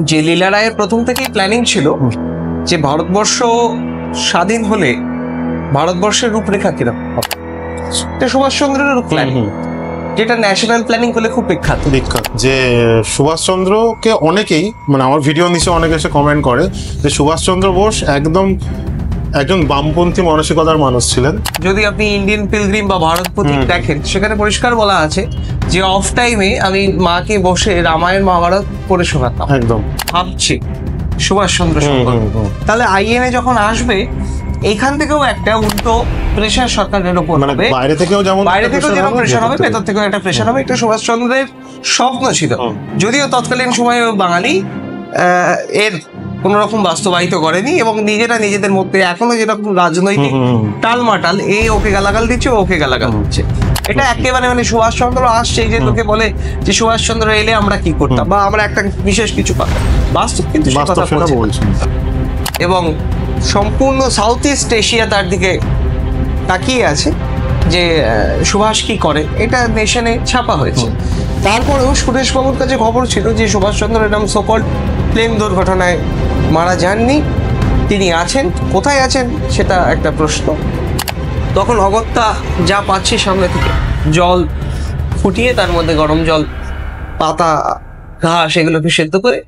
যে লীলা রায়ের প্রথম থেকেই প্ল্যানিং ছিল যে ভারতবর্ষ স্বাধীন হলে ভারতবর্ষের রূপরেখা কিরকম হবে, এটা সুভাষচন্দ্রের প্ল্যানিং, যেটা ন্যাশনাল প্ল্যানিং বলে খুব বিখ্যাত। যে সুভাষচন্দ্রকে অনেকেই, মানে আমার ভিডিও নিচে অনেকে এসে কমেন্ট করে যে সুভাষচন্দ্র বোস একজন বামপন্থী মানসিকতার মানুষ ছিলেন। যদি আপনি ইন্ডিয়ান পিলগ্রিম বা ভারত প্রতীক দেখেন, সেখানে পরিষ্কার বলা আছে যে অফ টাইমে আমি মাকে বসে রামায়ণ মহাভারত পড়ে শোনাতাম, একদম ভাবছি সুভাষচন্দ্র সম্পর্কে। তাহলে আইএনএ যখন আসবে, এইখান থেকেও একটা উল্টো প্রেশার সরকারের উপর হবে, বাইরে থেকেও যেমন প্রেশার হবে, ভেতর থেকেও একটা প্রেশার হবে। এটা সুভাষচন্দ্রের স্বপ্ন ছিল, যদিও তৎকালীন সময়ে বাঙালি এর কোন রকম বাস্তবায়িত করেনি, এবং নিজেদের মধ্যে এখনো যেরকম রাজনৈতিক টালমাটাল, ওকে গালাগাল দিচ্ছে, ওকে গালাগাল দিচ্ছে, এটা একেবারে মানে সুভাষচন্দ্র আসছে, যে লোকে বলে যে সুভাষচন্দ্র এলে আমরা কি করতাম বা আমরা একটা বিশেষ কিছু পাতাম, বাস্তব কিন্তু এবং সম্পূর্ণ সাউথ ইস্ট এশিয়া তার দিকে তাকিয়ে আছে যে সুভাষ কি করে, এটা নেশনে ছাপা হয়েছে। তারপরেও সুরেশবাবুর কাছে খবর ছিল যে সুভাষচন্দ্র এরকম সকল প্লেন দুর্ঘটনায় মারা যাননি, তিনি আছেন, কোথায় আছেন সেটা একটা প্রশ্ন। তখন অগত্যা যা পাচ্ছি সামনে থেকে, জল ফুটিয়ে তার মধ্যে গরম জল, পাতা, ঘাস এগুলোকে সেদ্ধ করে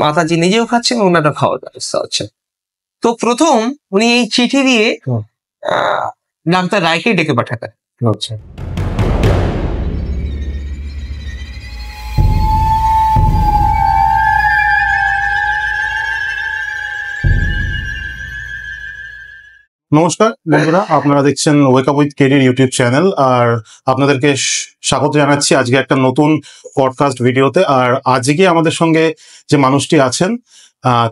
মাতাজি নিজেও খাচ্ছেন, ওনারা খাওয়ার ব্যবস্থা হচ্ছে। তো প্রথম উনি এই চিঠি দিয়ে ডাক্তার রায়কে ডেকে পাঠাতেন। আচ্ছা, নমস্কার বন্ধুরা, আপনারা দেখছেন wake up with career YouTube channel, আর আপনাদেরকে স্বাগত জানাচ্ছি আজকে একটা নতুন পডকাস্ট ভিডিওতে। আর আজকে আমাদের সঙ্গে যে মানুষটি আছেন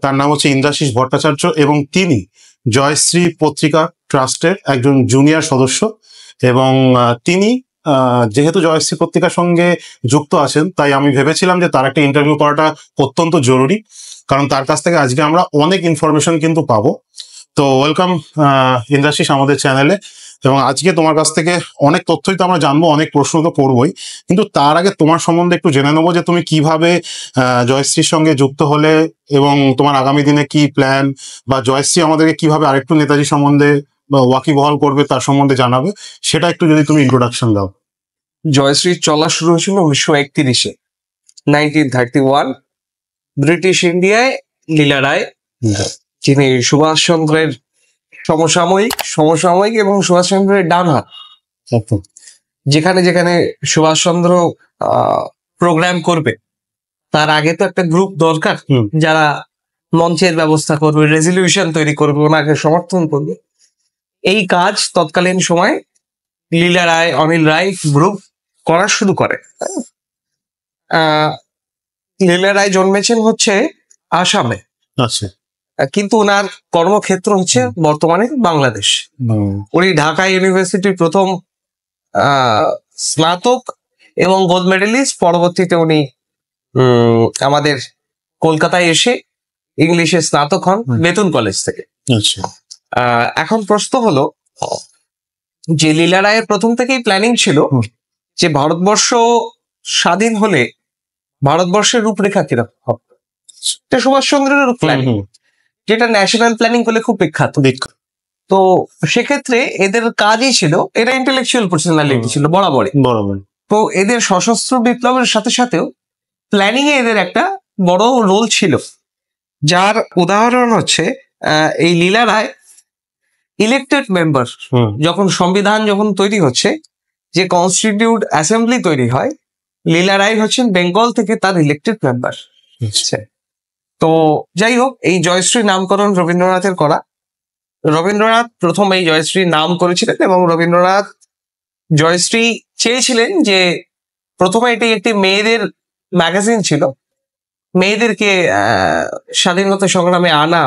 তার নাম হচ্ছে ইন্দ্রাশিস ভট্টাচার্য, এবং তিনি জয়শ্রী পত্রিকা ট্রাস্টের একজন জুনিয়র সদস্য। এবং তিনি যেহেতু জয়শ্রী পত্রিকার সঙ্গে যুক্ত আছেন, তাই আমি ভেবেছিলাম যে তার একটা ইন্টারভিউ করাটা অত্যন্ত জরুরি, কারণ তার কাছ থেকে আজকে আমরা অনেক ইনফরমেশন কিন্তু পাবো। তো ওয়েলকাম ইন্দ্রাশিস আমাদের চ্যানেলে, এবং আজকে তোমার কাছ থেকে অনেক তথ্যই তো আমরা জানবো, অনেক প্রশ্ন তো করবোই, কিন্তু তার আগে তোমার সম্বন্ধে একটু জেনে নেবো যে তুমি কিভাবে জয়শ্রীর সঙ্গে যুক্ত হলে, এবং তোমার আগামী দিনে কি প্ল্যান, বা জয়শ্রী আমাদেরকে কিভাবে আরেকটু নেতাজি সম্বন্ধে ওয়াকিবহাল করবে তার সম্বন্ধে জানাবে, সেটা একটু যদি তুমি ইন্ট্রোডাকশন দাও। জয়শ্রীর চলা শুরু হয়েছিল 1931-এ, 1931, ব্রিটিশ ইন্ডিয়ায় লীলা রায়, যিনি সুভাষচন্দ্রের সমসাময়িক এবং সুভাষচন্দ্রের ডান হাত। যেখানে যেখানে সুভাষচন্দ্র প্রোগ্রাম করবে, তার আগে তো একটা গ্রুপ দরকার যারা মঞ্চের ব্যবস্থা করবে, রেজলিউশন তৈরি করবে, ওনাকে সমর্থন করবে। এই কাজ তৎকালীন সময় লীলা রায়, অনিল রায় গ্রুপ করা শুরু করে। লীলা রায় জন্মেছেন হচ্ছে আসামে, আচ্ছা, কিন্তু ওনার কর্মক্ষেত্র হচ্ছে বর্তমানে বাংলাদেশ। উনি ঢাকা ইউনিভার্সিটির প্রথম স্নাতক এবং গোল্ড মেডেলিস্ট। পরবর্তীতে উনি আমাদের কলকাতায় এসে ইংলিশে স্নাতক হন বেতুন কলেজ থেকে। এখন প্রশ্ন হলো যে লীলা রায়ের প্রথম থেকেই প্ল্যানিং ছিল যে ভারতবর্ষ স্বাধীন হলে ভারতবর্ষের রূপরেখা কিরকম হবে, এটা সুভাষচন্দ্রের প্ল্যানিং, যেটা ন্যাশনাল প্ল্যানিং বলে খুব বিখ্যাত। তো সেক্ষেত্রে এদের কাজই ছিল, এরা ইন্টেলেকচুয়াল পার্সোনালিটি ছিল বরাবরই। তো এদের সশস্ত্র বিপ্লবের সাথে সাথেও প্ল্যানিং এ এদের একটা বড় রোল ছিল, যার উদাহরণ হচ্ছে এই লীলা রায় ইলেক্টেড মেম্বার। যখন সংবিধান তৈরি হচ্ছে, যে কনস্টিটিউট অ্যাসেম্বলি তৈরি হয়, লীলা রায় হচ্ছেন বেঙ্গল থেকে তার ইলেক্টেড মেম্বার। তো যাই হোক, এই জয়শ্রী নামকরণ রবীন্দ্রনাথের করা। রবীন্দ্রনাথ প্রথম এই জয়শ্রী নাম করেছিলেন, এবং রবীন্দ্রনাথ জয়শ্রী চেয়েছিলেন যে প্রথমে এটি একটি মেয়েদের ম্যাগাজিন ছিল, মেয়েদেরকে স্বাধীনতা সংগ্রামে আনা,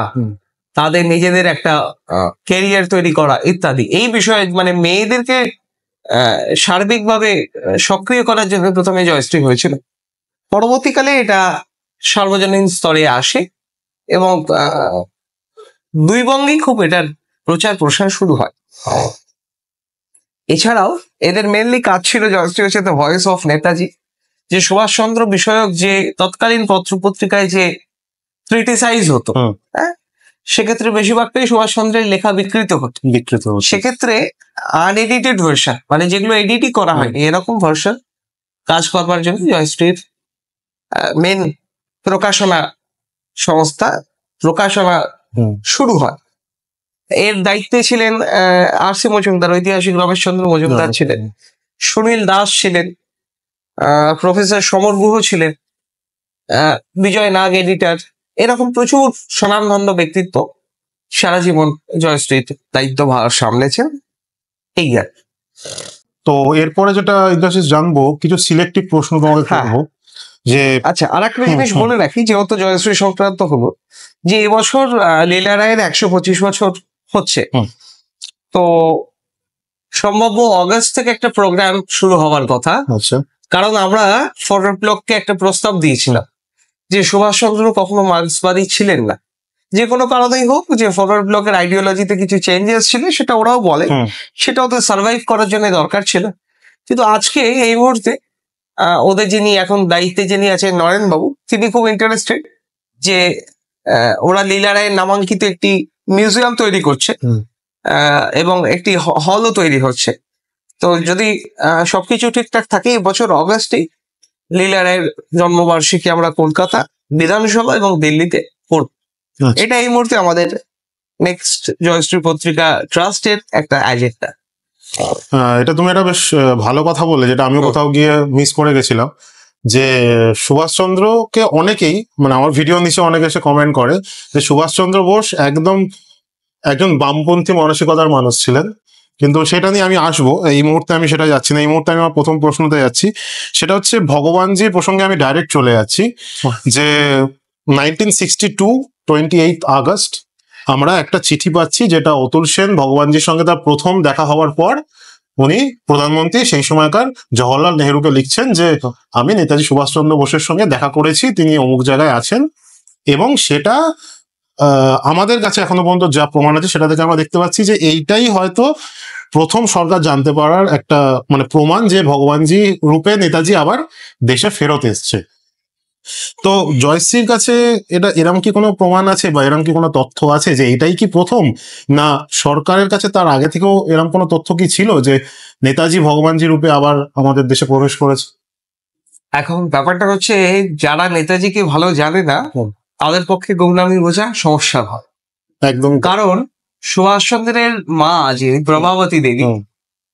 তাদের নিজেদের একটা ক্যারিয়ার তৈরি করা ইত্যাদি, এই বিষয়ে মানে মেয়েদেরকে সার্বিকভাবে সক্রিয় করার জন্য প্রথমে জয়শ্রী হয়েছিল। পরবর্তীকালে এটা সার্বজনীন স্তরে আসে, এবং দুই বঙ্গেই খুব এটার প্রচার প্রসার শুরু হয়। এছাড়াও এদের মেনলি কাজ ছিল, জয়শ্রী হচ্ছে দ্য ভয়েস অফ নেতাজি, যে সুভাষচন্দ্র বিষয়ক যে তৎকালীন পত্রপত্রিকায় যে ক্রিটিসাইজ হতো, হ্যাঁ, সেক্ষেত্রে বেশিরভাগটাই সুভাষচন্দ্রের লেখা বিকৃত হতো। সেক্ষেত্রে আনএডিটেড ভার্সন, মানে যেগুলো এডিটই করা হয়নি, এরকম ভার্সন কাজ করবার জন্য জয়শ্রীর মেন প্রকাশনা সংস্থা প্রকাশনা শুরু হয়। এর দায়িত্বে ছিলেন আর.সি. মজুমদার, ঐতিহাসিক রমেশচন্দ্র মজুমদার ছিলেন, সুনীল দাস ছিলেন, প্রফেসর সমর গুহ ছিলেন, বিজয় নাগ এডিটর, এরকম প্রচুর স্বনামধন্য ব্যক্তিত্ব সারা জীবন জয়শ্রীর দায়িত্বভার সামলেছেন। এই আর তো এরপরে যেটা ইন্দ্রাশিস জানবো, কিছু সিলেক্টিভ প্রশ্ন তোমাকে করবো। যে আচ্ছা, আর একটা জিনিস বলে রাখি, যেহেতু জয়শ্রী সংক্রান্ত হলো, যে এবছর লীলা রায়ের 125 বছর হচ্ছে, তো সম্ভব অগস্ট থেকে একটা প্রোগ্রাম শুরু হওয়ার কথা। আচ্ছা, কারণ আমরা ফরওয়ার্ড ব্লককে একটা প্রস্তাব দিয়েছিলাম যে সুভাষচন্দ্র কখনো মার্ক্সবাদী ছিলেন না, যে কোনো কারণেই হোক, যে ফরওয়ার্ড ব্লকের আইডিওলজিতে কিছু চেঞ্জেস ছিল, সেটা ওরাও বলে, সেটাও তো সার্ভাইভ করার জন্য দরকার ছিল। কিন্তু আজকে এই মুহূর্তে ওদের যিনি এখন দায়িত্বে যিনি আছেন নরেন বাবু, তিনি খুব ইন্টারেস্টেড যে ওরা লীলা রায়ের নামাঙ্কিত একটি মিউজিয়াম তৈরি করছে এবং একটি হলও তৈরি হচ্ছে। তো যদি সবকিছু ঠিকঠাক থাকে, এবছর অগস্টেই লীলা রায়ের জন্মবার্ষিকী আমরা কলকাতা, বিধানসভা এবং দিল্লিতে করব। এটা এই মুহূর্তে আমাদের নেক্সট জয়শ্রী পত্রিকা ট্রাস্টের একটা এজেন্ডা। এটা তুমি একটা বেশ ভালো কথা বলে, যেটা আমিও কোথাও গিয়ে মিস করে গেছিলাম, যে সুভাষচন্দ্রকে অনেকেই, মানে আমার ভিডিও নিচে অনেকে এসে কমেন্ট করে যে সুভাষচন্দ্র বোস একজন বামপন্থী মানসিকতার মানুষ ছিলেন। কিন্তু সেটা নিয়ে আমি আসবো, এই মুহূর্তে আমি সেটা যাচ্ছি না। এই মুহূর্তে আমি আমার প্রথম প্রশ্নতে যাচ্ছি, সেটা হচ্ছে ভগবানজির প্রসঙ্গে আমি ডাইরেক্ট চলে যাচ্ছি। যে 1962 28 আগস্ট আমরা একটা চিঠি পাচ্ছি, যেটা অতুল সেন ভগবানজির সঙ্গে তার প্রথম দেখা হওয়ার পর উনি প্রধানমন্ত্রী সেই সময়কার জওহরলাল নেহরুকে লিখছেন যে আমি নেতাজি সুভাষচন্দ্র বোসের সঙ্গে দেখা করেছি, তিনি অমুক জায়গায় আছেন। এবং সেটা আমাদের কাছে এখনো পর্যন্ত যা প্রমাণ আছে সেটা থেকে আমরা দেখতে পাচ্ছি যে এইটাই হয়তো প্রথম সরকার জানতে পারার একটা মানে প্রমাণ, যে ভগবানজি রূপে নেতাজি আবার দেশে ফেরত এসছে। তো জয়শ্রীর কাছে এরম কি কোনো প্রমাণ আছে বা এরম কি কোনো তথ্য আছে যে এটাই কি প্রথম, না সরকারের কাছে তার আগে থেকেও এরম কোনো তথ্য কি ছিল যে নেতাজি ভগবানজি রূপে আবার আমাদের দেশে প্রবেশ করেছে? এখন ব্যাপারটা হচ্ছে, যারা নেতাজিকে ভালো জানে না তাদের পক্ষে গুমনামি বোঝা সমস্যা হয় একদম। কারণ সুভাষচন্দ্রের মা যে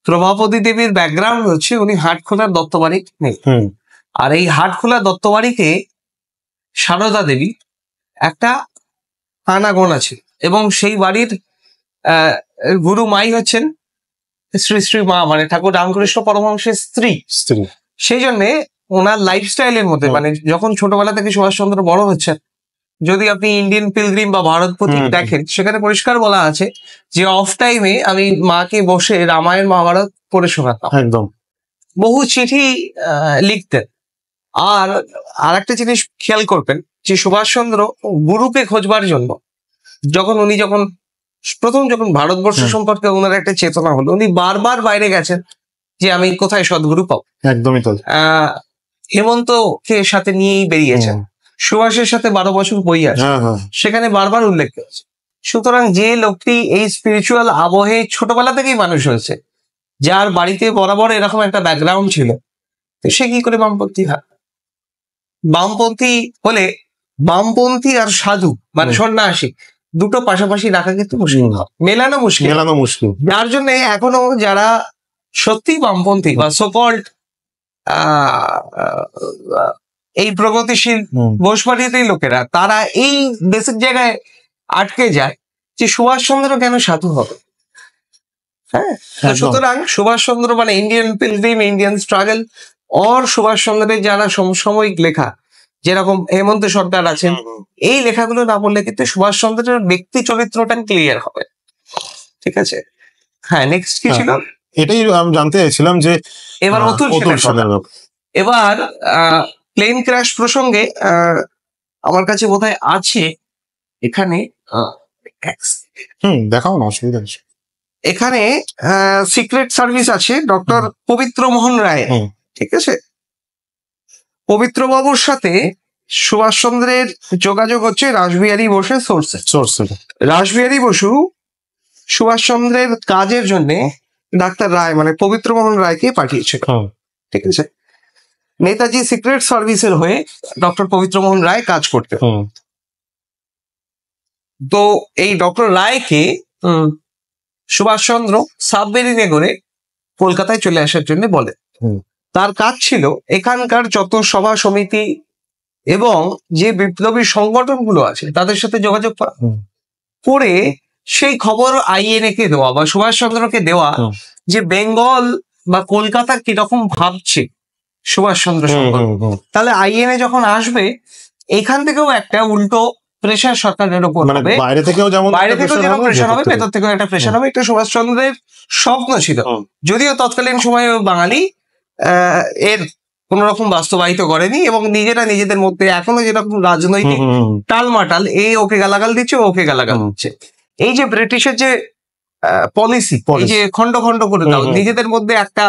প্রভাবতী দেবীর ব্যাকগ্রাউন্ড হচ্ছে উনি হাটখোলার দত্তবাড়ি নেই। আর এই হাটখোলা দত্তবাড়িতে সারদা দেবী একটা আনাগোনা ছিল, এবং সেই বাড়ির গুরু মাই হচ্ছেন শ্রী শ্রী মা, মানে ঠাকুর রামকৃষ্ণ পরমহংসের স্ত্রী। সেই জন্য ওনার লাইফস্টাইলের মধ্যে, মানে যখন ছোটবেলা থেকে সুভাষচন্দ্র বড় হচ্ছেন, যদি আপনি ইন্ডিয়ান পিলগ্রিম বা ভারত পথিক দেখেন, সেখানে পরিষ্কার বলা আছে যে অফ টাইমে আমি মাকে বসে রামায়ণ মহাভারত পড়ে শোনাতাম। একদম। বহু চিঠি লিখতেন। আর একটা জিনিস খেয়াল করবেন যে সুভাষচন্দ্র গুরুকে খোঁজবার জন্য যখন ভারতবর্ষ সম্পর্কে ওনার একটা চেতনা হলো, উনি বারবার বাইরে গেছেন যে আমি কোথায় সদ্গুরু পাবো। একদমই তো। হেমন্তকে সাথে নিয়েই বেরিয়েছেন, সুভাষের সাথে 12 বছর বই আছে, সেখানে বারবার উল্লেখ করেছে। সুতরাং যে লোকটি এই স্পিরিচুয়াল আবহে ছোটবেলা থেকেই মানুষ হয়েছে, যার বাড়িতে বরাবর এরকম একটা ব্যাকগ্রাউন্ড ছিল, তো সে কি করে বামপন্থী হয়? বামপন্থী হলে বামপন্থী আর সাধু মানে সন্ন্যাসী দুটো পাশাপাশি রাখা কিন্তু মুশকিল, মেলানো মুশকিল। যার জন্য এখনো যারা সত্যি বামপন্থী বা সোকল্ড এই প্রগতিশীল বোসবাড়িতেই লোকেরা, তারা এই বেসিক জায়গায় আটকে যায় যে সুভাষচন্দ্র কেন সাধু হবে। হ্যাঁ, সুতরাং সুভাষচন্দ্র মানে Indian pilgrim, Indian struggle, or সুভাষচন্দ্রের যারা সমসাময়িক লেখা, যেরকম হেমন্ত সরকার আছেন, এই লেখাগুলো না বললে কিন্তু সুভাষচন্দ্রের ব্যক্তি চরিত্রটা ক্লিয়ার হবে। ঠিক আছে, হ্যাঁ। নেক্সট কি ছিল? এটাই আমি জানতে চাইছিলাম যে এবার অতুল সেনের। এবার প্লেন ক্র্যাশ প্রসঙ্গে আমার কাছে বোধহয় আছে এখানে, দেখাও না, অসুবিধা নেই। এখানে সিক্রেট সার্ভিস আছে ডক্টর পবিত্র মোহন রায়। ঠিক আছে, পবিত্র বাবুর সাথে সুভাষচন্দ্রের যোগাযোগ হচ্ছে রাসবিহারী বোসের সোর্সে। রাসবিহারী বসু সুভাষচন্দ্রের কাজের জন্য ডাক্তার রায় মানে পবিত্রমোহন রায়কে পাঠিয়েছিল। ঠিক আছে, নেতাজি সিক্রেট সার্ভিসের হয়ে ডক্টর পবিত্রমোহন রায় কাজ করতে। তো এই ডক্টর রায়কে সুভাষচন্দ্র সাবমেরিনে করে কলকাতায় চলে আসার জন্য বলে। তার কাজ ছিল এখানকার যত সভা সমিতি এবং যে বিপ্লবী সংগঠনগুলো আছে তাদের সাথে যোগাযোগ করা, করে সেই খবর আইএনএ কে দেওয়া বা সুভাষচন্দ্রকে দেওয়া যে বেঙ্গল বা কলকাতা কিরকম ভাবছে সুভাষচন্দ্র সম্পর্কে। তাহলে আইএনএ যখন আসবে এখান থেকেও একটা উল্টো প্রেশার সরকারের উপর হবে, বাইরে থেকেও যেমন প্রেশার হবে, ভেতর থেকেও একটা প্রেশার হবে। এটা সুভাষচন্দ্রের স্বপ্ন ছিল, যদিও তৎকালীন সময়ে বাঙালি এর কোন রকম বাস্তবায়িত করেনি এবং নিজেরা নিজেদের মধ্যে এখনো যেরকম রাজনৈতিক টালমাটাল, ওকে গালাগাল দিচ্ছে, ওকে গালাগাল দিচ্ছে। এই যে ব্রিটিশের যে পলিসি, এই যে খন্ড খন্ড করে দাও নিজেদের মধ্যে, একটা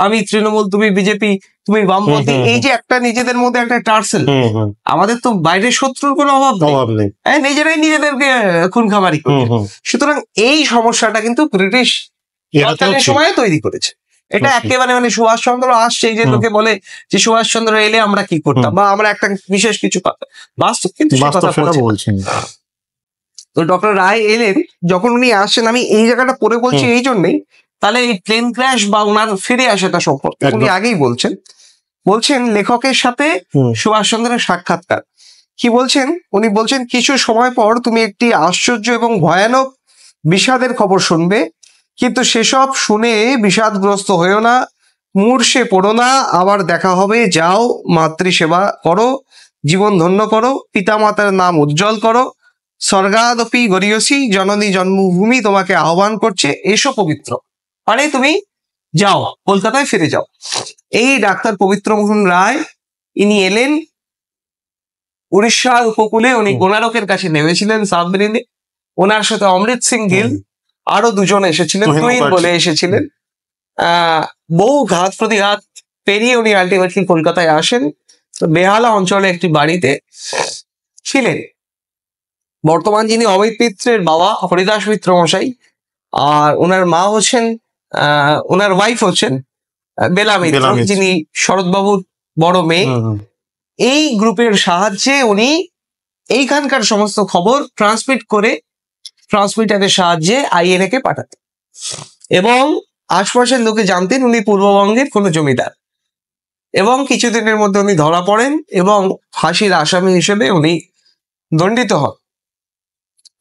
আমি তৃণমূল, তুমি বিজেপি, তুমি বামপন্থী, এই যে একটা নিজেদের মধ্যে একটা টার্সেল। আমাদের তো বাইরের শত্রুর কোনো অভাব নেই, নিজেরাই নিজেদেরকে খুন খামারি করে। সুতরাং এই সমস্যাটা কিন্তু ব্রিটিশ তৎকালীন সময়ে তৈরি করেছে। এটা একেবারে মানে সুভাষচন্দ্র আসছে, এই যে লোকে বলে যে সুভাষচন্দ্র এলে আমরা কি করতাম বা আমরা একটা বিশেষ কিছু বাস্তব, কিন্তু বলছেন। তো ডক্টর রায় এলেন যখন উনি আসছেন, আমি এই জায়গাটা পড়ে বলছি এই জন্যই, তাহলে এই প্লেন ক্র্যাশ বা ওনার ফিরে আসাটা সম্পর্কে উনি আগেই বলছেন লেখকের সাথে সুভাষচন্দ্রের সাক্ষাৎকার কি বলছেন। উনি বলছেন, কিছু সময় পর তুমি একটি আশ্চর্য এবং ভয়ানক বিষাদের খবর শুনবে, কিন্তু সেসব শুনে বিষাদগ্রস্ত হয়েও না, মূর্ষে পড়ো না, আবার দেখা হবে। যাও, মাতৃসেবা করো, জীবন ধন্য করো, পিতামাতার নাম উজ্জ্বল করো, স্বর্গাদপি গরিয়সী, জননী জন্মভূমি তোমাকে আহ্বান করছে, এসো পবিত্র। মানে তুমি যাও, কলকাতায় ফিরে যাও। এই ডাক্তার পবিত্রমোহন রায় ইনি এলেন উড়িষ্যার উপকূলে, উনি কোনারকের কাছে নেমেছিলেন সাবমেরিনে। ওনার সাথে অমৃত সিং গিল আরো দুজন এসেছিলেন, টুইন বলে এসেছিলেন। বহু ঘাত প্রতিঘাত পেরিয়ে উনি আলটিমেটলি কলকাতায় আসেন। বেহালা অঞ্চলে একটি বাড়িতে ছিলেন। বর্তমান যিনি অমিত মিত্রের বাবা হরিদাস মিত্র মশাই, আর ওনার মা হচ্ছেন, ওনার ওয়াইফ হচ্ছেন বেলা মিত্র, যিনি শরৎবাবুর বড় মেয়ে। এই গ্রুপের সাহায্যে উনি এইখানকার সমস্ত খবর ট্রান্সমিটারের সাহায্যে আইএনএ কে পাঠাতেন এবং আশপাশের লোকে জানতেন উনি পূর্ববঙ্গের কোনো জমিদার। এবং কিছুদিনের মধ্যে উনি ধরা পড়েন এবং ফাঁসির আসামি হিসেবে উনি দণ্ডিত হন।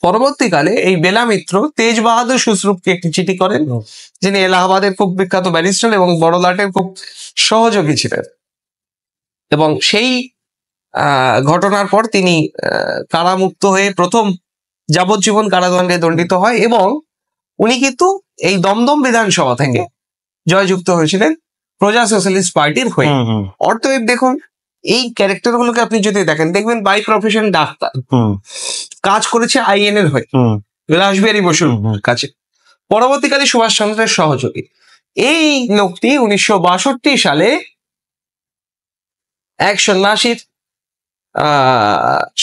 পরবর্তীকালে এই বেলা মিত্র তেজ বাহাদুর সুশ্রুতকে একটি চিঠি করেন, যিনি এলাহাবাদের খুব বিখ্যাত ব্যারিস্টার এবং বড়লাটের খুব সহযোগী ছিলেন। এবং সেই ঘটনার পর তিনি কারামুক্ত হয়ে প্রথম যাবজ্জীবন কারাদণ্ডে দণ্ডিত হয় এবং উনি কিন্তু এই দমদম বিধানসভা থেকে জয়যুক্ত হয়েছিলেন প্রজা সোশ্যালিস্ট পার্টির হয়ে। অর্থাৎ দেখুন, এই ক্যারেক্টার গুলোকে আপনি যদি দেখেন, দেখবেন বাই প্রফেশন ডাক্তার, কাজ করেছে আইএনএ এর হয়ে রাসবিহারী বসুর কাছে, পরবর্তীকালে সুভাষচন্দ্রের সহযোগী। এই লোকটি 1962 সালে এক সন্ন্যাসীর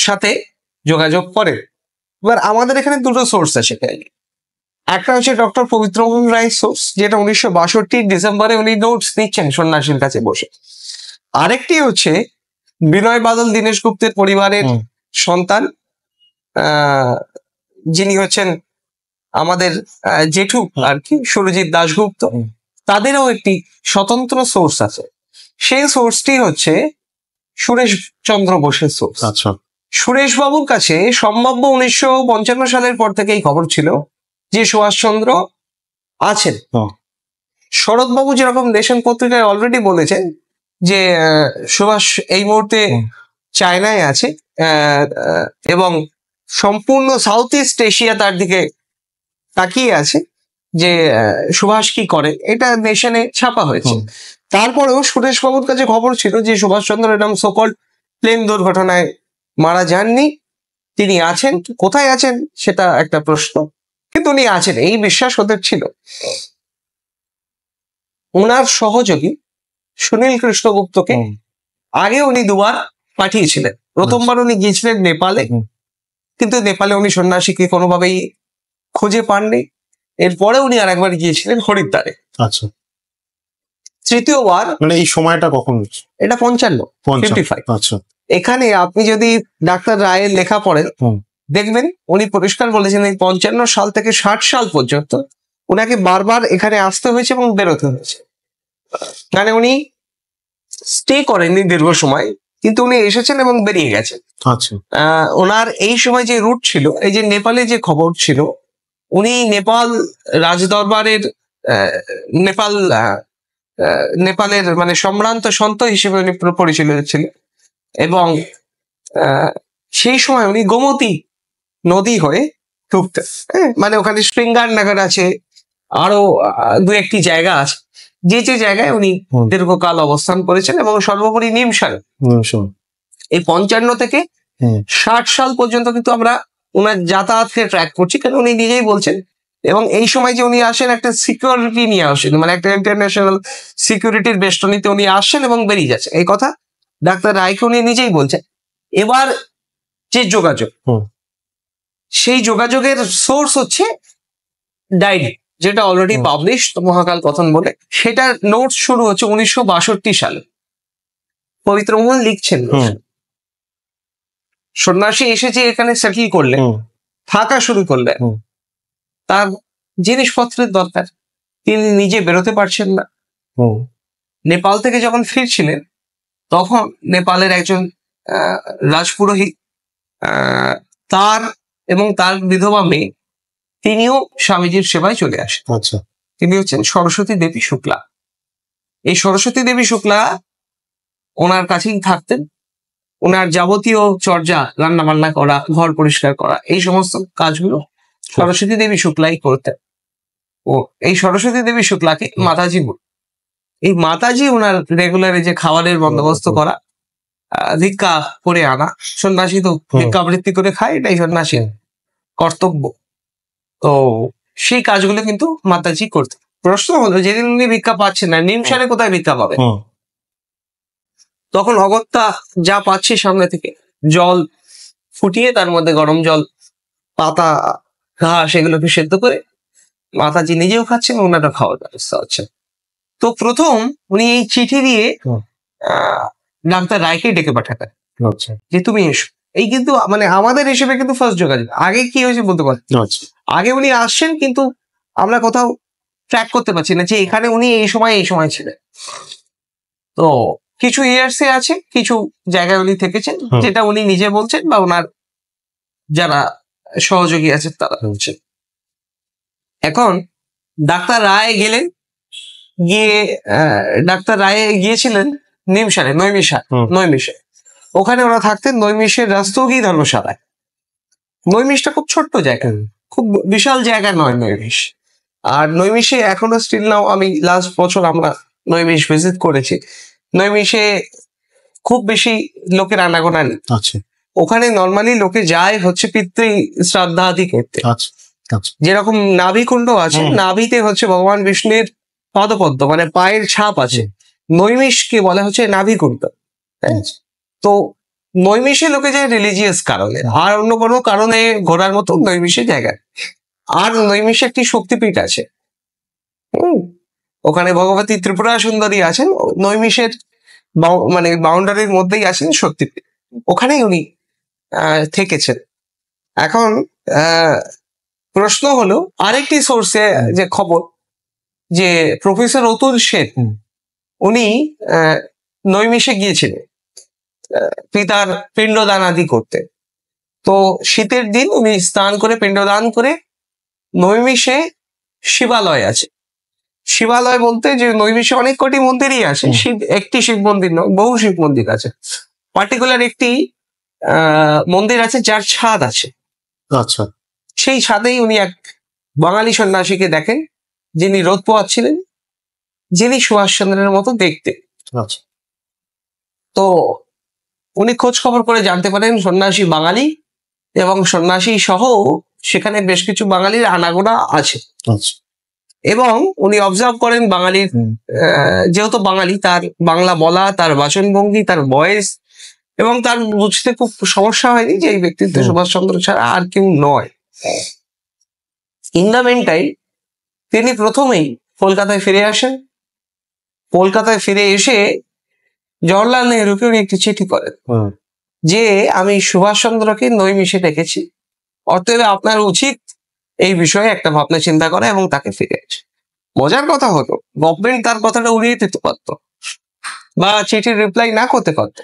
সাথে যোগাযোগ করে। এবার আমাদের এখানে দুটো সোর্স আছে, একটা হচ্ছে ডক্টর পবিত্রমোহন রায় সোর্স, যেটা 1962 ডিসেম্বরে উনি নোটস নিচ্ছেন সন্ন্যাসীর কাছে বসে। আরেকটি হচ্ছে বিনয় বাদল দীনেশ গুপ্তের পরিবারের সন্তান, যিনি হচ্ছেন আমাদের জেঠু আর কি, সুরজিৎ দাশগুপ্ত। তাদেরও একটি স্বতন্ত্র সোর্স আছে। সেই সোর্সটি হচ্ছে সুরেশ চন্দ্র বোসের সোর্স। আচ্ছা, সুরেশ বাবুর কাছে সম্ভাব্য 1955 সালের পর থেকে এই খবর ছিল যে সুভাষচন্দ্র আছেন। শরৎবাবু যেরকম নেশন পত্রিকায় অলরেডি বলেছেন যে সুভাষ এই মুহূর্তে চায়নায় আছে এবং সম্পূর্ণ সাউথ ইস্ট এশিয়া তার দিকে তাকিয়ে আছে যে সুভাষ কি করে, এটা নেশনে ছাপা হয়েছে। তারপরেও সুরেশ বাবুর কাছে খবর ছিল যে সুভাষচন্দ্র এরকম সকল প্লেন দুর্ঘটনায় মারা যাননি, তিনি আছেন। কোথায় আছেন সেটা একটা প্রশ্ন, কিন্তু উনি আছেন এই বিশ্বাস ওদের ছিল। ওনার সহযোগী সুনীল কৃষ্ণগুপ্তকে আগে উনি দুবার পাঠিয়েছিলেন। প্রথমবার উনি গিয়েছিলেন নেপালে, কিন্তু নেপালে উনি সন্ন্যাসীকে কোনোভাবেই খুঁজে পাননি। এরপরে উনি আর একবার গিয়েছিলেন হরিদ্বারে। আচ্ছা, তৃতীয়বার মানে এই সময়টা কখন? এটা 55। আচ্ছা, এখানে আপনি যদি ডাক্তার রায়ের লেখা পড়েন দেখবেন উনি পরিষ্কার বলেছেন এই 55 সাল থেকে 60 সাল পর্যন্ত উনাকে বারবার এখানে আসতে হয়েছে এবং বেরোতে হয়েছে। মানে উনি স্টে করেননি দীর্ঘ সময়, কিন্তু উনি এসেছেন এবং বেরিয়ে গেছেন। আচ্ছা, ওনার এই সময় যে রুট ছিল, এই যে নেপালে যে খবর ছিল, উনি নেপাল রাজদরবারের নেপালের মানে সম্ভ্রান্ত সন্ত হিসেবে উনি পরিচিত ছিলেন। এবং সেই সময় উনি গোমতী নদী হয়ে ঢুকতেন। মানে ওখানে শৃঙ্গার নগর আছে, আরো দু একটি জায়গা আছে যে যে জায়গায় উনি দীর্ঘকাল অবস্থান করেছেন। এবং সর্বোপরি নিমসারে এই 55 থেকে 60 সাল পর্যন্ত কিন্তু আমরা ওনার যাতায়াতকে ট্র্যাক করছি, কারণ উনি নিজেই বলছেন। এবং এই সময় যে উনি আসেন একটা সিকিউরিটি নিয়ে আসেন, মানে একটা ইন্টারন্যাশনাল সিকিউরিটির বেষ্টনীতে উনি আসেন এবং বেরিয়ে যাচ্ছেন, এই কথা ডাক্তার রায়কে উনি নিজেই বলছেন। এবার যে যোগাযোগ, সেই যোগাযোগের সোর্স হচ্ছে ডায়েরি, যেটা অলরেডি পাবলিশ মহাকাল কথন বলে। সেটার নোটস শুরু হচ্ছে 1962 সালে। পবিত্র মোহন লিখছেন সন্ন্যাসী এসেছে এখানে সেটেল করলেন, থাকা শুরু করলেন, তার জিনিসপত্রের দরকার, তিনি নিজে বেরোতে পারছেন না। নেপাল থেকে যখন ফিরছিলেন তখন নেপালের একজন রাজপুরোহিত, তার এবং তার বিধবা মেয়ে, তিনিও স্বামীজির সেবায় চলে আসেন। আচ্ছা, তিনি হচ্ছেন সরস্বতী দেবী শুক্লা। এই সরস্বতী দেবী শুক্লা ওনার কাছেই থাকতেন। ওনার যাবতীয় চর্যা, রান্না বান্না করা, ঘর পরিষ্কার করা, এই সমস্ত কাজগুলো সরস্বতী দেবী শুক্লাই করতেন। ও এই সরস্বতী দেবী শুক্লাকে মাতাজি বল। এই মাতাজি ওনার রেগুলার যে খাবারের বন্দোবস্ত করা, ভিক্ষা করে আনা, সন্ন্যাসী তো ভিক্ষাবৃত্তি করে খায়, এটাই সন্ন্যাসীর কর্তব্য। তো সেই কাজগুলো কিন্তু মাতাজি করতেন। প্রশ্ন হলো, যেদিন উনি ভিক্ষা পাচ্ছেন না, নিমসারে কোথায় ভিক্ষা পাবে? তখন অগত্যা যা পাচ্ছে সামনে থেকে, জল ফুটিয়ে তার মধ্যে গরম জল, পাতা, ঘাস এগুলোকে সেদ্ধ করে মাতাজি নিজেও খাচ্ছেন, ওনারা খাওয়ার ব্যবস্থা হচ্ছে। তো প্রথম উনি এই চিঠি দিয়ে ডাক্তার রায়কে ডেকে পাঠাতেন যে তুমি এসো। এই কিন্তু মানে আমাদের হিসেবে কিন্তু ফার্স্ট যোগাযোগ। আগে কি হয়েছে বলতে পারছি, আগে উনি আসছেন কিন্তু আমরা কোথাও ট্র্যাক করতে পারছি না যে এখানে উনি এই সময় ছিলেন। তো কিছু ইয়ার্সে আছে, কিছু জায়গায় উনি থেকেছেন, যেটা উনি নিজে বলছেন বা ওনার যারা সহযোগী আছে তারা বলছেন। এখন ডাক্তার রায় গেলেন, গিয়ে ডাক্তার রায় গিয়েছিলেন নিমসারে, নৈমিষে। ওখানে ওরা থাকতেন নৈমিষের রাস্তগী ধর্মশালায়। নৈমিষটা খুব ছোট্ট জায়গা, খুব বিশাল জায়গা নয় নৈমিষ। আর নৈমিষে এখনো স্টিল নাও, আমি লাস্ট বছর আমরা নৈমিষ ভিজিট করেছি, নৈমিষে খুব বেশি লোকের আনাগোনা নেই। ওখানে নর্মালি লোকে যায় হচ্ছে পিতৃ শ্রাদ্ধাদি করতে। যেরকম নাভিকুণ্ড আছে, নাভিতে হচ্ছে ভগবান বিষ্ণুর পদপদ্ম মানে পায়ের ছাপ আছে, নৈমিষকে বলা হচ্ছে নাভিকুণ্ড। তো নৈমিষে লোকে যায় রিলিজিয়াস কারণে, আর অন্য কোনো কারণে ঘোরার মতো নৈমিষে জায়গায়। আর নৈমিষে একটি শক্তিপীঠ আছে, ওখানে ভগবতী ত্রিপুরা সুন্দরী আছেন, নৈমিষের মানে বাউন্ডারির মধ্যেই আছেন শক্তিপীঠ, ওখানেই উনি থেকেছেন। এখন প্রশ্ন হলো, আরেকটি সোর্সে যে খবর, যে প্রফেসর অতুল সেন উনি নৈমিষে গিয়েছিলেন পিতার পিণ্ডদান আদি করতে। তো শীতের দিন উনি স্নান করে পিণ্ডদান করে, নৈমিষে শিবালয় আছে। শিবালয় বলতে যে নৈমিষে অনেক কটি মন্দিরই আছে, একটি শিব মন্দির নয়, বহু শিব মন্দির আছে। পার্টিকুলার একটি মন্দির আছে যার ছাদ আছে। আচ্ছা, সেই ছাদেই উনি এক বাঙালি সন্ন্যাসীকে দেখেন, যিনি রোদ পোয়াচ্ছিলেন, যিনি সুভাষচন্দ্রের মতো দেখতে। তো উনি খোঁজ খবর করে জানতে পারেন সন্ন্যাসী বাঙালি, এবং সন্ন্যাসী সহ সেখানে বেশ কিছু বাঙালির আনাগোনা আছে। এবং উনি অবজার্ভ করেন বাঙালির, যেহেতু বাঙালি, তার বাংলা বলা, তার বাচনভঙ্গি, তার ভয়েস, এবং তার বুঝতে খুব সমস্যা হয়নি যে এই ব্যক্তিত্ব সুভাষচন্দ্র ছাড়া আর কেউ নয়। ইন দ্য মেন টাইম তিনি প্রথমেই কলকাতায় ফিরে আসেন। কলকাতায় ফিরে এসে জওহরলাল নেহরুকে উনি একটি চিঠি করেন যে আমি সুভাষচন্দ্রকে নৈমিষে ডেকেছি, অতএব আপনার উচিত এই বিষয়ে একটা ভাবনা চিন্তা করা এবং তাকে ফিরে আসে। মজার কথা হলো গভর্নমেন্ট তার কথাটা উড়িয়ে দিতে পারত বা চিঠির রিপ্লাই না করতে পারত,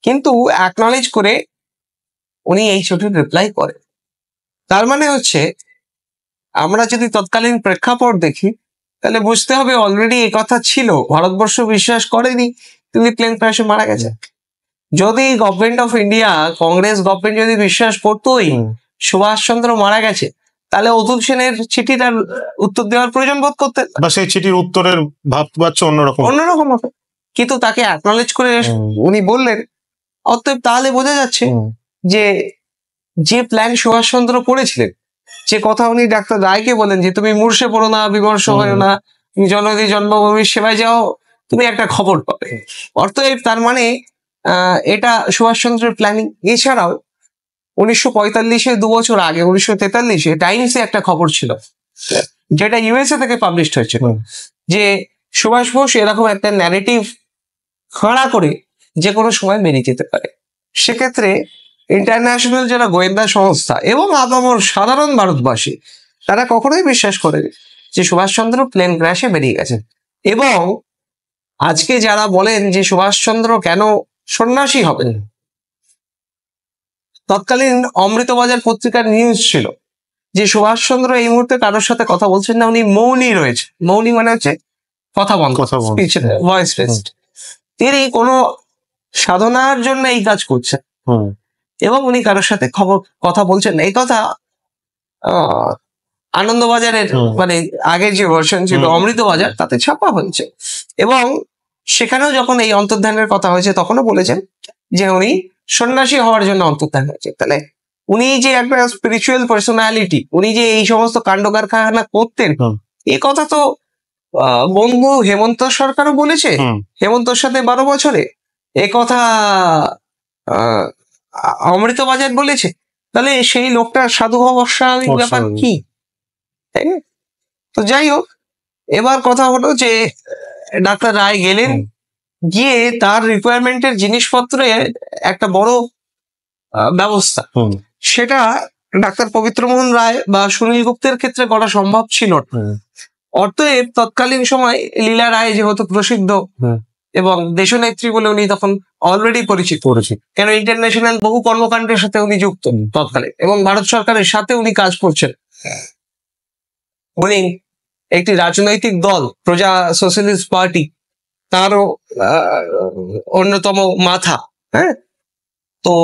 কিন্তু অ্যাকনলেজ করে উনি এই চিঠির রিপ্লাই করেন। তার মানে হচ্ছে আমরা যদি তৎকালীন প্রেক্ষাপট দেখি তাহলে বুঝতে হবে অলরেডি এই কথা ছিল, ভারতবর্ষ বিশ্বাস করেনি তিনি প্লেন ক্র্যাশে মারা গেছে। যদি government of India, Congress government যদি বিশ্বাস করতোই সুভাষচন্দ্র মারা গেছে, তাহলে অতুল সেনের চিঠির আর উত্তর দেওয়ার প্রয়োজন বোধ করতেন বা সেই চিঠির উত্তরের ভাববাচ্চ অন্যরকম হবে, কিন্তু তাকে অ্যাকনলেজ করে উনি বললেন। অতএব তাহলে বোঝা যাচ্ছে যে প্ল্যান সুভাষচন্দ্র করেছিলেন, যে কথা উনি ডাক্তার রায়কে বলেন যে তুমি মূর্ষে পড়ো না, বিমর্ষ হয় না, তুমি জননী জন্মভূমির সেবায় যাও, তুমি একটা খবর পাবে। অতএব তার মানে এটা সুভাষচন্দ্রের প্ল্যানিং। এছাড়াও 1945-এ 2 বছর আগে 1943-এ টাইমসে একটা খবর ছিল, যেটা ইউএসএ থেকে পাবলিশড হয়েছিল, যে সুভাষ বোস এরকম একটা ন্যারেটিভ খাড়া করে যে কোনো সময় বেরিয়ে যেতে পারে। সেক্ষেত্রে ইন্টারন্যাশনাল যারা গোয়েন্দা সংস্থা এবং আপামর সাধারণ ভারতবাসী, তারা কখনোই বিশ্বাস করে যে সুভাষচন্দ্র প্লেন ক্র্যাশে বেরিয়ে গেছেন। এবং আজকে যারা বলেন যে সুভাষচন্দ্র কেন সন্ন্যাসী হবেন, তৎকালীন অমৃতবাজার পত্রিকার নিউজ ছিল যে সুভাষচন্দ্র এই মুহূর্তে কারোর সাথে কথা বলছেন না, উনি মৌনী রয়েছে। মৌনী মানে হচ্ছে কথা বন্ধ, স্পিচ ভয়েস রেস্ট। তিনি কোনো সাধনার জন্য এই কাজ করছেন এবং উনি কারোর সাথে কথা বলছেন না। এই কথা আনন্দবাজারের মানে আগের যে ভার্সন ছিল অমৃতবাজার, তাতে ছাপা হয়েছে। এবং সেখানেও যখন এই অন্তর্ধানের কথা হয়েছে তখনও বলেছেন যে উনি সন্ন্যাসী হওয়ার জন্য অন্তর্ধান হয়েছে। তাহলে উনি যে একটা স্পিরিচুয়াল পার্সোনালিটি, উনি যে এই সমস্ত কাণ্ড কারখানা করতেন, এ কথা তো বন্ধু হেমন্ত সরকারও বলেছে হেমন্তর সাথে 12 বছরে। এ কথা অমৃতবাজার বলেছে। তাহলে সেই লোকটার সাধু অস্বাভাবিক ব্যাপার কি? তাই না? তো যাই হোক, এবার কথা হলো যে ডাক্তার রায় গেলেন, গিয়ে তার রিকোয়ারমেন্টের জিনিসপত্রে একটা বড় ব্যবস্থা, সেটা ডাক্তার পবিত্রমোহন রায় বা সুনীল গুপ্তের ক্ষেত্রে করা সম্ভব ছিল না। অতএব তৎকালীন সময় লীলা রায় যেহেতু প্রসিদ্ধ এবং দেশনেত্রী বলে উনি তখন অলরেডি পরিচিত, কেন ইন্টারন্যাশনাল বহু কর্মকাণ্ডের সাথে উনি যুক্ত তৎকালে, এবং ভারত সরকারের সাথে উনি কাজ করছেন। উনি একটি রাজনৈতিক দল প্রজা সোশ্যালিস্ট পার্টি, তারও অন্যতম মাথা। হ্যাঁ, তো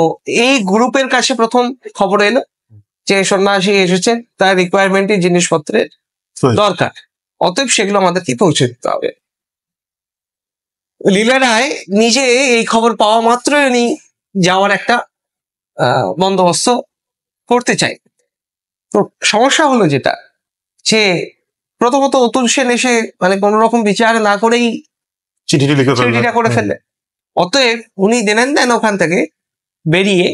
এই গ্রুপের কাছে প্রথম খবর এলো যে সন্ন্যাসী এসেছেন, তার রিকোয়ারমেন্টের জিনিসপত্রের দরকার, অতএব সেগুলো আমাদেরকে পৌঁছে দিতে হবে। লীলা রায় নিজে এই খবর পাওয়া মাত্রই উনি যাওয়ার একটা বন্দোবস্ত করতে চাই। তো সমস্যা হলো যেটা, যে প্রথমত অতুল সেন এসে মানে কোন রকম বিচার না করেই চিঠিটা করে ফেললেন। অতএব উনি দেন ওখান থেকে বেরিয়ে,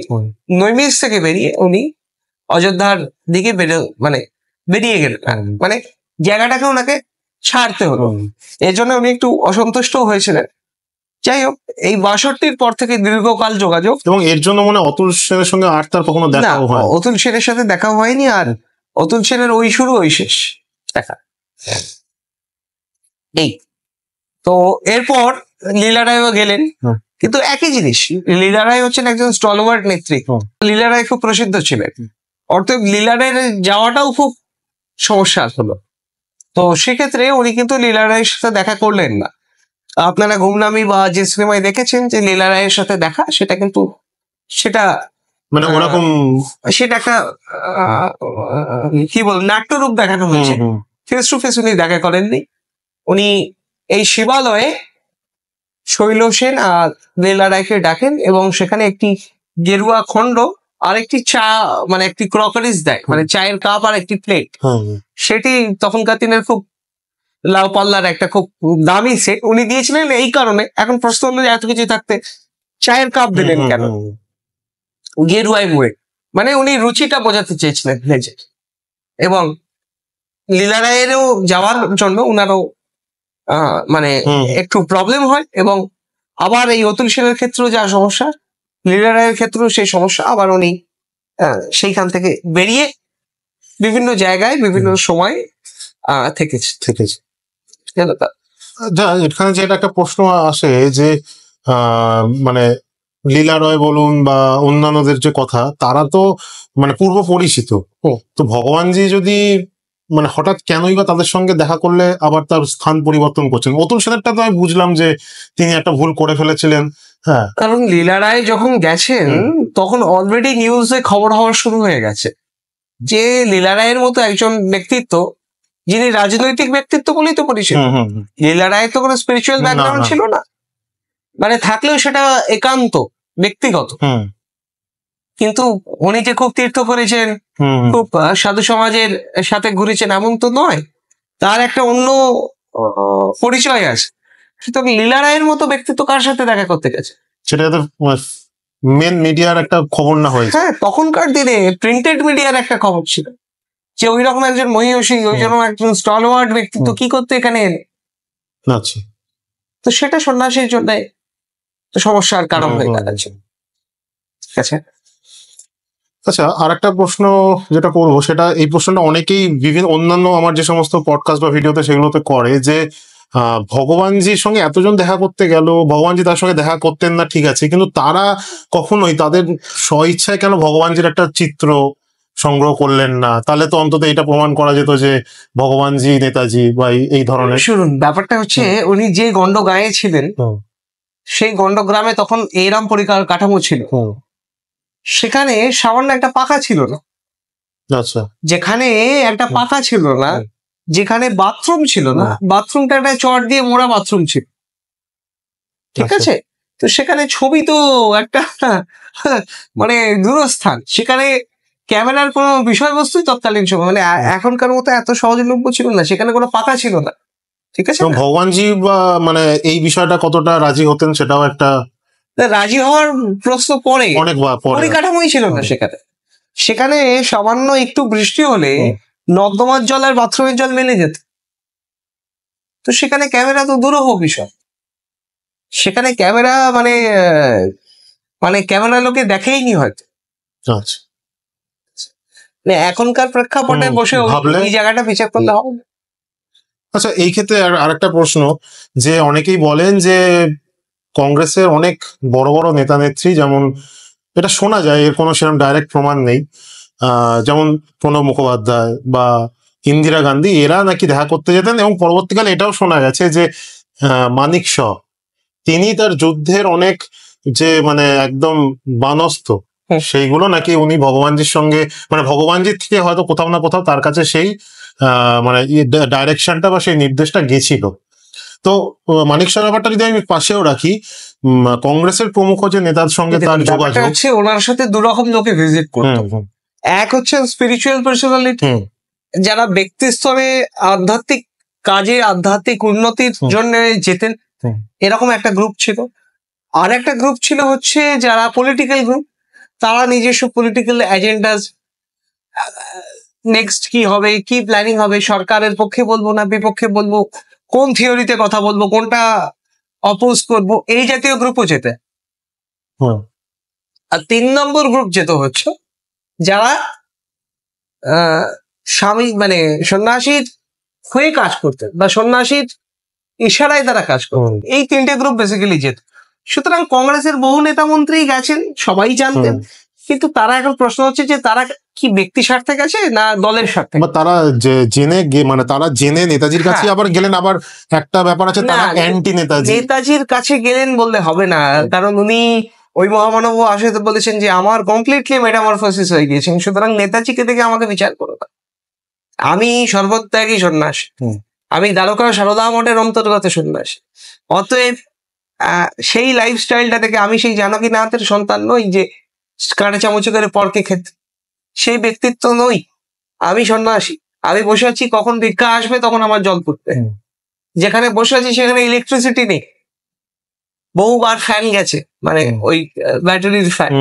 নৈমিষ থেকে বেরিয়ে উনি অযোধ্যার দিকে বেরিয়ে গেলেন, মানে জায়গাটাকে ওনাকে ছাড়তে হলো। এর জন্য উনি একটু অসন্তুষ্ট হয়েছিলেন। যাই হোক, এই 62-র পর থেকে দীর্ঘকাল যোগাযোগ, এবং এর জন্য মনে অতুল সেনের সঙ্গে আর তার কখনো দেখা হয়? অতুল সেনের সাথে দেখা হয়নি। আর অতুল সেনের ওই শুরু ওই শেষ দেখা। এই তো এরপর লীলা রায়ও গেলেন, কিন্তু একই জিনিস, লীলা রায় হচ্ছেন একজন স্টলওয়ার্ড নেত্রী। লীলা রায় খুব প্রসিদ্ধ ছিলেন, অর্থাৎ লীলা রায়ের যাওয়াটাও খুব সমস্যা হলো। তো সেক্ষেত্রে উনি কিন্তু লীলা রায়ের সাথে দেখা করলেন না। আপনারা গুমনামি বা যে সিনেমায় দেখেছেন যে লীলা রায়ের সাথে দেখা, সেটা কিন্তু সেটা মানে ওরকম, সেটা একটা কি বল নাট্যরূপ দেখানো হয়েছে। ফেস টু ফেস উনি দেখা করেননি। উনি এই শিবালয়ে শৈল সেন আর লীলা রায়কে ডাকেন এবং সেখানে একটি গেরুয়া খণ্ড আর একটি চা, মানে একটি ক্রকারিজ দেয়, মানে চায়ের কাপ আর একটি প্লেট। সেটি তখনকার দিনের খুব লাউ পাল্লার একটা খুব দামি সেট উনি দিয়েছিলেন এই কারণে। এখন প্রশ্ন হলো যে এত কিছু থাকতে চায়ের কাপ দিলেন কেন গেরুয়ায় মুড়ে? মানে উনি রুচিটা বোঝাতে চেয়েছিলেন নিজের। এবং লীলা রায়েরও যাওয়ার জন্য উনারও মানে একটু প্রবলেম হয়, এবং আবার এই অতুল সেনের ক্ষেত্রেও যা সমস্যা, লীলা রায়ের ক্ষেত্রেও সেই সমস্যা। আবার উনি সেইখান থেকে বেরিয়ে বিভিন্ন জায়গায় বিভিন্ন সময় থেকেছে। এখানে যে একটা প্রশ্ন আসে যে মানে লীলা রয় বলুন বা অন্যান্যদের যে কথা, তারা তো মানে পূর্ব পরিচিত। তো ভগবানজি যদি মানে হঠাৎ কেনই বা তাদের সঙ্গে দেখা করলে আবার তার স্থান পরিবর্তন করছেন? অতুল সেনেরটা তো আমি বুঝলাম যে তিনি একটা ভুল করে ফেলেছিলেন। হ্যাঁ, কারণ লীলা রায় যখন গেছেন তখন অলরেডি নিউজে খবর হওয়া শুরু হয়ে গেছে যে লীলা রায়ের মতো একজন ব্যক্তিত্ব, যিনি রাজনৈতিক ব্যক্তিত্ব বলেই তো পরিচিত। লীলা রায়ের তো কোনো স্পিরিচুয়াল ব্যাকগ্রাউন্ড ছিল না, মানে থাকলেও সেটা একান্ত ব্যক্তিগত। কিন্তু উনি যে খুব তীর্থ করেছেন, খুব সাধু সমাজের সাথে ঘুরেছেন এমন তো নয়, তার একটা অন্য পরিচয় আছে। সুতরাং লীলা রায়ের মতো ব্যক্তিত্ব কার সাথে দেখা করতে গেছে? সেটা তো মেন মিডিয়ার একটা খবর না হয়েছে। হ্যাঁ, তখনকার দিনে প্রিন্টেড মিডিয়ার একটা খবর ছিল যে ওই রকম একজন মহিষী, ওই রকম একজন স্টলওয়ার্ড ব্যক্তিত্ব কি করতে এখানে এলে। আচ্ছা, তো সেটা সন্ন্যাসীর জন্য সমস্যার কারণ হয়ে দাঁড়াচ্ছে। ঠিক আছে। আচ্ছা, আর একটা প্রশ্ন যেটা করবো, সেটা এই প্রশ্নটা অনেকেই বিভিন্ন অন্যান্য আমার যে সমস্ত পডকাস্ট বা ভিডিওতে সেগুলোতে করে, যে ভগবানজির সঙ্গে এতজন দেখা করতে গেল, ভগবানজি তার সঙ্গে দেখা করতেন না ঠিক আছে, কিন্তু তারা কখনোই তাদের স্বইচ্ছায় কেন ভগবানজির একটা চিত্র সংগ্রহ করলেন না? তাহলে তো অন্তত এটা প্রমাণ করা যেত যে ভগবানজি নেতাজি বা এই ধরনের। শুনুন, ব্যাপারটা হচ্ছে উনি যে গন্ড গায়ে ছিলেন সেই গন্ড গ্রামে তখন এইরকম কাঠামো ছিল, সেখানে সামান্য একটা পাখা ছিল না। আচ্ছা, যেখানে একটা পাখা ছিল না, যেখানে বাথরুম ছিল না, বাথরুমটা একটা চট দিয়ে মোড়া বাথরুম ছিল। ঠিক আছে। তো সেখানে ছবি তো একটা মানে দূরস্থান, সেখানে ক্যামেরার কোনো বিষয়বস্তুই তৎকালীন সময় মানে এখনকার মতো এত সহজলভ্য ছিল না, সেখানে কোনো পাখা ছিল না। ঠিক আছে। ভগবানজি বা মানে এই বিষয়টা কতটা রাজি হতেন সেটাও একটা রাজি হওয়ার প্রশ্ন পরে, অনেক পরিকাঠামোই ছিল না সেখানে। সেখানে সামান্য একটু বৃষ্টি হলে নর্দমার জল আর বাথরুমের জল মেলে যেত। তো সেখানে ক্যামেরা তো দুরূহ বিষয়। সেখানে ক্যামেরা মানে মানে ক্যামেরা লোকে দেখেইনি হয়তো। আচ্ছা, এখনকার প্রেক্ষাপটে বসে এই জায়গাটা বিচার করলে হবে। আচ্ছা, এই ক্ষেত্রে আর একটা প্রশ্ন, যে অনেকেই বলেন যে কংগ্রেসের অনেক বড় বড় নেতা নেত্রী, যেমন এটা শোনা যায়, এর কোনো সেরকম ডাইরেক্ট প্রমাণ নেই, যেমন প্রণব মুখোপাধ্যায় বা ইন্দিরা গান্ধী, এরা নাকি দেখা করতে যেতেন। এবং পরবর্তীকালে এটাও শোনা গেছে যে মানিক শ, তিনি তার যুদ্ধের অনেক যে মানে একদম বানস্থ, সেইগুলো নাকি উনি ভগবানজির সঙ্গে মানে ভগবানজির থেকে হয়তো কোথাও না কোথাও তার কাছে সেই মানে ডাইরেকশনটা বা সেই নির্দেশটা গেছিল। তো মানিক শাহ ব্যাপারটা যদি আমি পাশেও রাখি, কংগ্রেসের প্রমুখ যে নেতার সঙ্গে তার যোগাযোগ হচ্ছে, ওনার সাথে দুরকম লোকে ভিজিট করতো। এক হচ্ছে স্পিরিচুয়াল পার্সোনালিটি, যারা ব্যক্তি স্তরে আধ্যাত্মিক কাজে আধ্যাত্মিক উন্নতির জন্য যেতেন, এরকম একটা গ্রুপ ছিল। আর একটা গ্রুপ ছিল হচ্ছে যারা পলিটিক্যাল গ্রুপ, তারা নিজস্ব পলিটিক্যাল এজেন্ডাস, নেক্সট কি হবে, কি প্ল্যানিং হবে, সরকারের পক্ষে বলবো না বিপক্ষে বলবো, কোন থিওরিতে কথা বলবো, কোনটা অপোজ করবো, এই জাতীয় গ্রুপও যেতে। আর 3 নম্বর গ্রুপ যেত হচ্ছে যারা স্বামী মানে সন্ন্যাসীর হয়ে কাজ করতেন বা সন্ন্যাসীর ইশারায় তারা কাজ করতেন। এই 3টে গ্রুপ বেসিক্যালি যেত। সুতরাং কংগ্রেসের বহু নেতা মন্ত্রী গেছেন, সবাই জানতেন, কিন্তু তারা এখন প্রশ্ন হচ্ছে যে তারা কি ব্যক্তি স্বার্থে গেছে না দলের স্বার্থে, বা তারা জেনে মানে তারা জেনে নেতাজির কাছে আবার গেলেন। আবার একটা ব্যাপার আছে, তারা অ্যান্টি নেতাজি। নেতাজির কাছে গেলেন বললে হবে না, কারণ উনি ওই মহামানব আসতে বলেছেন যে আমার কমপ্লিটলি মেটামরফোসিস হয়ে গিয়েছেন, সুতরাং নেতাজিকে দেখে আমাকে বিচার করো না। আমি সর্বত্যাগী সন্ন্যাসী, আমি দ্বারকা সারদা মঠের অন্তর্গত সন্ন্যাসী। অতএব সেই লাইফস্টাইলটা থেকে আমি সেই জানকীনাথের সন্তান নই যে কাঁটা চামচ করে পরকে খেতে, সেই ব্যক্তিত্ব নই। আমি সন্ন্যাসী, আমি বসে আছি, কখন ভিক্ষা আসবে তখন আমার জল পড়তে। যেখানে বসে আছি সেখানে ইলেকট্রিসিটি নেই, বহুবার ফ্যান গেছে, মানে ওই ব্যাটারির ফ্যান।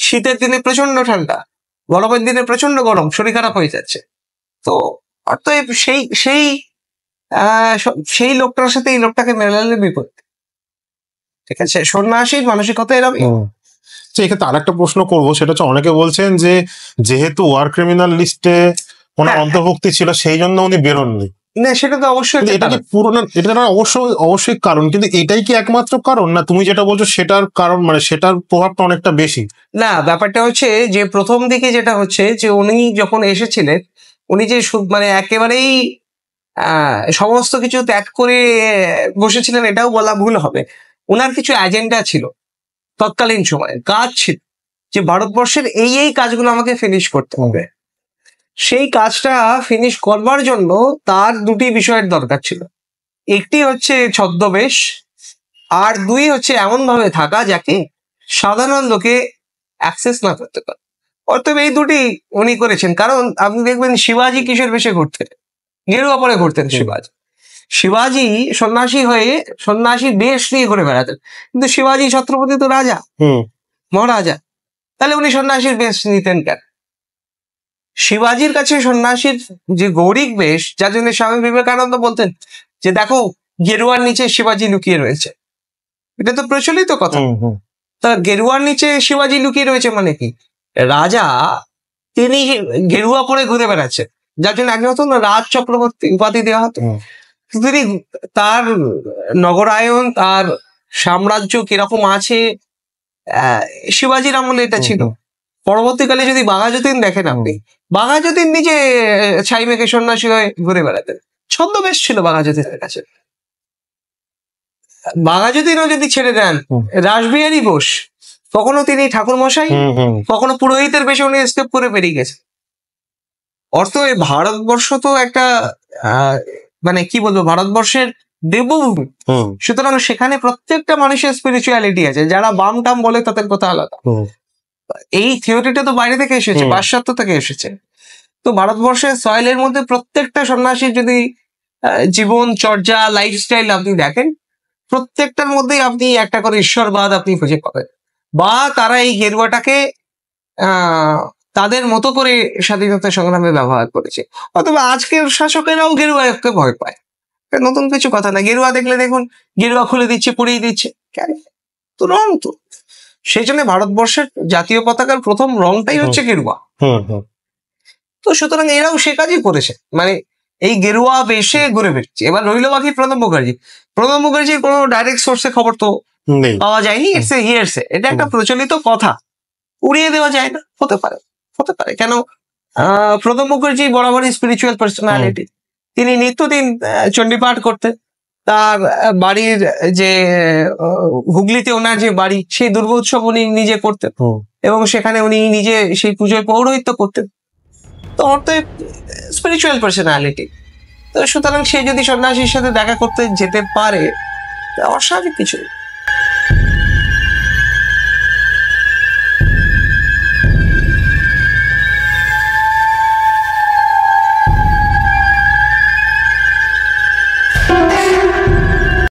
শীতের দিনে প্রচন্ড ঠান্ডা, গরমের দিনে প্রচন্ড গরম, শরীর খারাপ হয়ে যাচ্ছে। তো অতএব সেই লোকটার সাথে এই লোকটাকে মেলালে বিপদ। ঠিক আছে, সন্ন্যাসীর মানসিকতা এরকম। এক্ষেত্রে আর একটা প্রশ্ন করবো, সেটা হচ্ছে অনেকে বলছেন যে যেহেতু ওয়ার ক্রিমিনাল লিস্টে ওনার অন্তর্ভুক্তি ছিল সেই জন্য উনি বেরোননি। না, সেটা তো অবশ্যই, এটা কি পুরোনো, এটা অবশ্যই কারণ, কিন্তু এটাই কি একমাত্র কারণ, না তুমি যেটা বলছো সেটার কারণ, মানে সেটার প্রভাবটা অনেকটা বেশি? না, ব্যাপারটা হচ্ছে যে প্রথম দিকে যেটা হচ্ছে যে উনি যখন এসেছিলেন, উনি যে মানে একেবারেই সমস্ত কিছু ত্যাগ করে বসেছিলেন এটাও বলা ভুল হবে। ওনার কিছু এজেন্ডা ছিল, তৎকালীন সময়ে কাজ ছিল যে ভারতবর্ষের এই কাজগুলো আমাকে ফিনিশ করতে হবে। সেই কাজটা ফিনিশ করবার জন্য তার দুটি বিষয়ের দরকার ছিল। একটি হচ্ছে ছদ্মবেশ, আর দুই হচ্ছে এমন ভাবে থাকা যাকে সাধারণ লোকে অ্যাক্সেস না করতে পারে। অর্থাৎ এই দুটি উনি করেছেন। কারণ আপনি দেখবেন শিবাজি কিসের বেশে ঘুরতেন, গেরুয়া পরে ঘুরতেন শিবাজি সন্ন্যাসী হয়ে সন্ন্যাসীর বেশ নিয়ে ঘুরে বেড়াতেন। কিন্তু শিবাজি ছত্রপতি তো রাজা, মহারাজা, তাহলে উনি সন্ন্যাসীর বেশ নিতেন কেন? শিবাজির কাছে সন্ন্যাসীর যে গৌরিক বেশ, যার জন্য স্বামী বিবেকানন্দ বলতেন যে দেখো গেরুয়ার নিচে শিবাজি লুকিয়ে রয়েছে, এটা তো প্রচলিত কথা। তা গেরুয়ার নিচে শিবাজি লুকিয়ে রয়েছে মানে কি? রাজা তিনি গেরুয়া পরে ঘুরে বেড়াচ্ছেন, যার জন্য একজন হতো রাজ চক্রবর্তী উপাধি দেওয়া হতো। তিনি তার নগরায়ন, তার সাম্রাজ্য কিরকম আছে শিবাজির আমলে এটা ছিল। পরবর্তীকালে যদি বাঘাযতীন দেখেন আপনি, বাঘাযতীন নিজে ছাই মেঘে সন্ন্যাসী হয়ে ঘুরে বেড়াতেন, ছদ্মবেশ ছিল বাঘাযতীনের কাছে। বাঘাযতীনও যদি ছেড়ে দেন, রাসবিহারী বোস কখনো তিনি ঠাকুর মশাই, কখনো পুরোহিতের বেশে উনি স্টেপ করে বেরিয়ে গেছে। অর্থ ভারতবর্ষ তো একটা মানে কি বলবো, ভারতবর্ষের দেবভূমি, সুতরাং সেখানে প্রত্যেকটা মানুষের স্পিরিচুয়ালিটি আছে। যারা বাম টাম বলে তাদের কথা আলাদা। এই থিওরিটা তো বাইরে থেকে এসেছে, পাশ্চাত্য থেকে এসেছে। তো ভারতবর্ষের সয়েলের মধ্যে প্রত্যেকটা সন্ন্যাসীর যদি জীবন চর্যা, লাইফস্টাইল আপনি দেখেন, প্রত্যেকটার মধ্যেই আপনি একটা করে ঈশ্বরবাদ আপনি খুঁজে পাবেন, বা তারা এই গেরুয়াটাকে তাদের মতো করে স্বাধীনতা সংগ্রামে ব্যবহার করেছে। অথবা আজকের শাসকেরাও গেরুয়াকে ভয় পায়, নতুন কিছু কথা না। গেরুয়া দেখলে দেখুন, গেরুয়া খুলে দিচ্ছে, পুড়িয়ে দিচ্ছে, কেন? তো রং তো, সেই জন্য ভারতবর্ষের জাতীয় পতাকার প্রথম রংটাই হচ্ছে গেরুয়া। তো সুতরাং এরাও সে কাজই করেছে, মানে এই গেরুয়া বেশে ঘুরে বেড়েছে। এবার রইল বাকি প্রণব মুখার্জির কোনো ডাইরেক্ট সোর্সে খবর তো পাওয়া যায়নি, ইটস এ হিয়ারসে। এটা একটা প্রচলিত কথা, উড়িয়ে দেওয়া যায় না। হতে পারে কেন? প্রণব মুখার্জি বরাবরই স্পিরিচুয়াল পার্সোনালিটি। তিনি নিত্যদিন চণ্ডীপাঠ করতেন। তার বাড়ির যে হুগলিতে ওনার যে বাড়ি, সেই দুর্গোৎসব উনি নিজে করতেন, এবং সেখানে উনি নিজে সেই পুজোয় পৌরোহিত্য করতেন। তো অর্থাৎ স্পিরিচুয়াল পার্সোনালিটি। তো সুতরাং সে যদি সন্ন্যাসীর সাথে দেখা করতে যেতে পারে, অস্বাভাবিক কিছু।